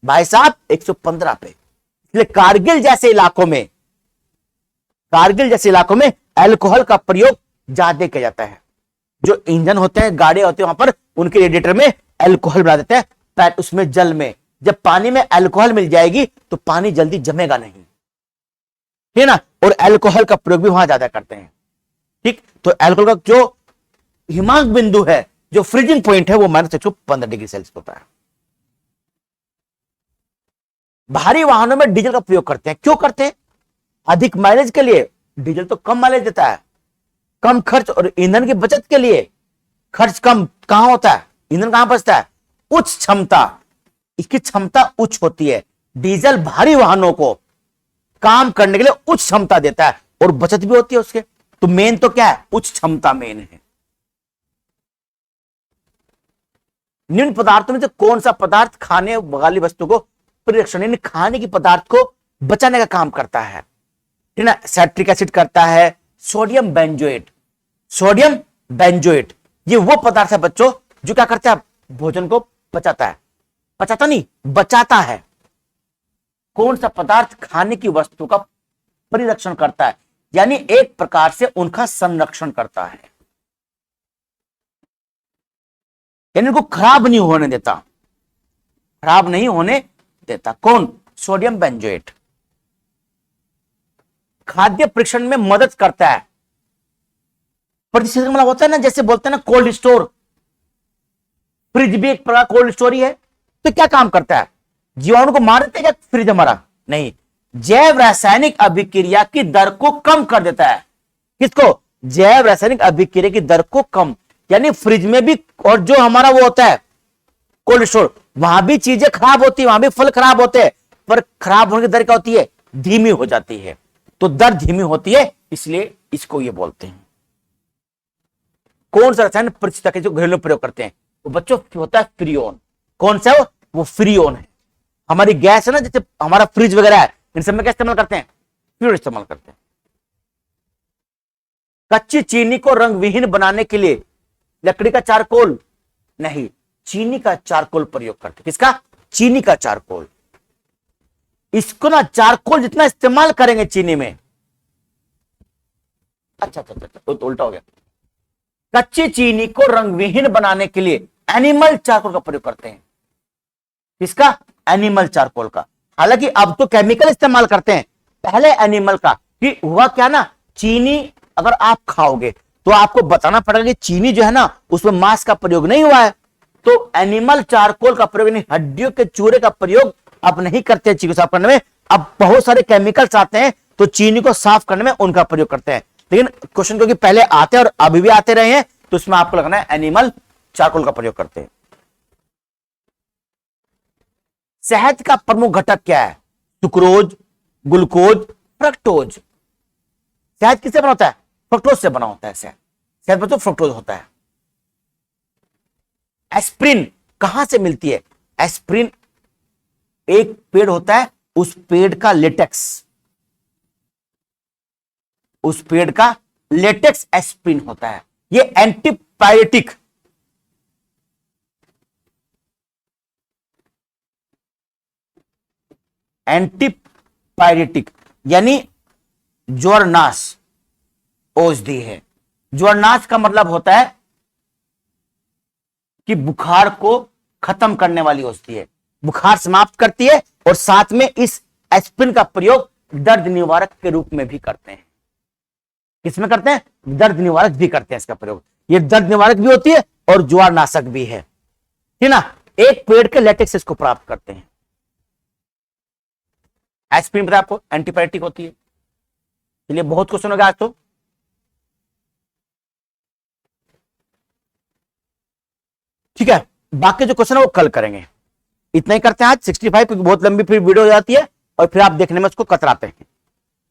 भाई साहब 115 पे। इसलिए कारगिल जैसे इलाकों में अल्कोहल का प्रयोग ज्यादा किया जाता है। जो इंजन होते हैं, गाड़ी होते हैं, वहां पर उनके रेडिएटर में अल्कोहल मिला देते हैं, उसमें जल में। जब पानी में अल्कोहल मिल जाएगी तो पानी जल्दी जमेगा नहीं, ठीक है ना, और अल्कोहल का प्रयोग भी वहां ज्यादा करते हैं, ठीक। तो अल्कोहल का जो हिमांक बिंदु है, जो फ्रीजिंग पॉइंट है, वो -115 डिग्री सेल्सियस होता है। भारी वाहनों में डीजल का प्रयोग करते हैं, क्यों करते हैं? अधिक माइलेज के लिए। डीजल तो कम माइलेज देता है, कम खर्च और ईंधन की बचत के लिए। खर्च कम कहां होता है, ईंधन कहां बचता है? उच्च क्षमता, इसकी क्षमता उच्च होती है। डीजल भारी वाहनों को काम करने के लिए उच्च क्षमता देता है और बचत भी होती है उसके। तो मेन तो क्या है, उच्च क्षमता मेन है। निम्न पदार्थों में से कौन सा पदार्थ खाने वाली वस्तु को परिरक्षण यानी खाने की पदार्थ को बचाने का काम करता है ना? साइट्रिक एसिड करता है, सोडियम बेंजोएट। सोडियम बेंजोएट ये वो पदार्थ है बच्चों जो क्या करता है, भोजन को बचाता है। बचाता नहीं, बचाता है। कौन सा पदार्थ खाने की वस्तु का परिरक्षण करता है, यानी एक प्रकार से उनका संरक्षण करता है, यानी उनको खराब नहीं होने देता, खराब नहीं होने देता। कौन? Sodium benzoate. खाद्य परीक्षण में मदद करता है। प्रतिशत मतलब होता है ना, जैसे बोलते हैं ना कोल्ड स्टोर, फ्रिज भी एक प्रकार कोल्ड स्टोर ही है। तो क्या काम करता है, जीवाणु को मार देता है क्या फ्रिज हमारा? नहीं, जैव रासायनिक अभिक्रिया की दर को कम कर देता है। किसको? जैव रासायनिक अभिक्रिया की दर को कम, यानी फ्रिज में भी और जो हमारा वो होता है कोल्ड स्टोर, वहां भी चीजें खराब होती है, वहां भी फल खराब होते हैं, पर खराब होने की दर क्या होती है, धीमी हो जाती है। तो दर धीमी होती है, इसलिए इसको ये बोलते हैं। कौन सा रसायन परिचिता के जो घरेलू प्रयोग करते हैं, वो बच्चों होता है फ्रीओन। कौन सा है वो फ्रीओन है। हमारी गैस है ना, जैसे हमारा फ्रिज वगैरह है, इन सब में क्या इस्तेमाल करते हैं, फ्रीओन इस्तेमाल करते हैं। कच्ची चीनी को रंग विहीन बनाने के लिए लकड़ी का चारकोल नहीं, चीनी का चारकोल प्रयोग करते। किसका? चीनी का चारकोल। इसको ना चारकोल जितना इस्तेमाल करेंगे चीनी में, अच्छा तो उल्टा हो गया। कच्ची चीनी को रंग विहीन बनाने के लिए एनिमल चारकोल का प्रयोग करते हैं। किसका? एनिमल चारकोल का। हालांकि अब तो केमिकल इस्तेमाल करते हैं, पहले एनिमल का। कि हुआ क्या ना, चीनी अगर आप खाओगे तो आपको बताना पड़ेगा कि चीनी जो है ना उसमें मांस का प्रयोग नहीं हुआ है, तो एनिमल चारकोल का प्रयोग यानी हड्डियों के चूरे का प्रयोग अब नहीं करते चीनी को साफ करने में। अब बहुत सारे केमिकल्स आते हैं तो चीनी को साफ करने में उनका प्रयोग करते हैं। लेकिन क्वेश्चन क्योंकि पहले आते हैं और अभी भी आते रहे हैं, तो इसमें आपको लगना है एनिमल चारकोल का प्रयोग करते हैं। शहद का प्रमुख घटक क्या है? Sucrose, glucose, fructose. शहद किससे बना होता है? फ्रक्टोज से बना होता है शहद। शहद में तो फ्रक्टोज होता है। एस्प्रिन कहां से मिलती है? एस्प्रिन एक पेड़ होता है, उस पेड़ का लेटेक्स, उस पेड़ का लेटेक्स एस्प्रिन होता है। ये एंटीपायरेटिक, एंटीपायरेटिक यानी ज्वरनाश औषधि है। ज्वरनाश का मतलब होता है कि बुखार को खत्म करने वाली औषधि है, बुखार समाप्त करती है। और साथ में इस एस्प्रिन का प्रयोग दर्द निवारक के रूप में भी करते हैं। किसमें करते हैं? दर्द निवारक भी करते हैं इसका प्रयोग। ये दर्द निवारक भी होती है और ज्वरनाशक भी है, ठीक ना। एक पेड़ के लेटेक्स इसको प्राप्त करते हैं। एस्प्रिन पता है आपको एंटीपायरेटिक होती है। चलिए बहुत क्वेश्चन हो गया आज तो। ठीक है, बाकी जो क्वेश्चन है वो कल करेंगे। इतना ही करते हैं आज 65, क्योंकि बहुत लंबी फिर वीडियो हो जाती है और फिर आप देखने में उसको कतराते हैं।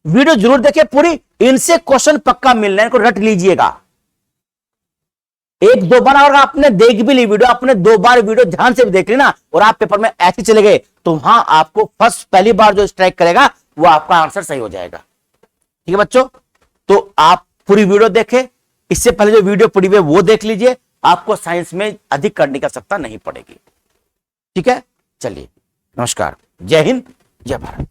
वीडियो जरूर देखिए पूरी, इनसे क्वेश्चन पक्का मिलने को रट लीजिएगा। एक दो बार अगर आपने देख भी ली वीडियो, आपने 2 बार वीडियो ध्यान से भी देख ली ना, और आप पेपर में ऐसे चले गए, तो वहां आपको पहली बार जो स्ट्राइक करेगा वो आपका आंसर सही हो जाएगा। ठीक है बच्चों, तो आप पूरी वीडियो देखें। इससे पहले जो वीडियो पड़ी हुई है वो देख लीजिए, आपको साइंस में अधिक करने की आवश्यकता नहीं पड़ेगी। ठीक है, चलिए नमस्कार, जय हिंद, जय भारत।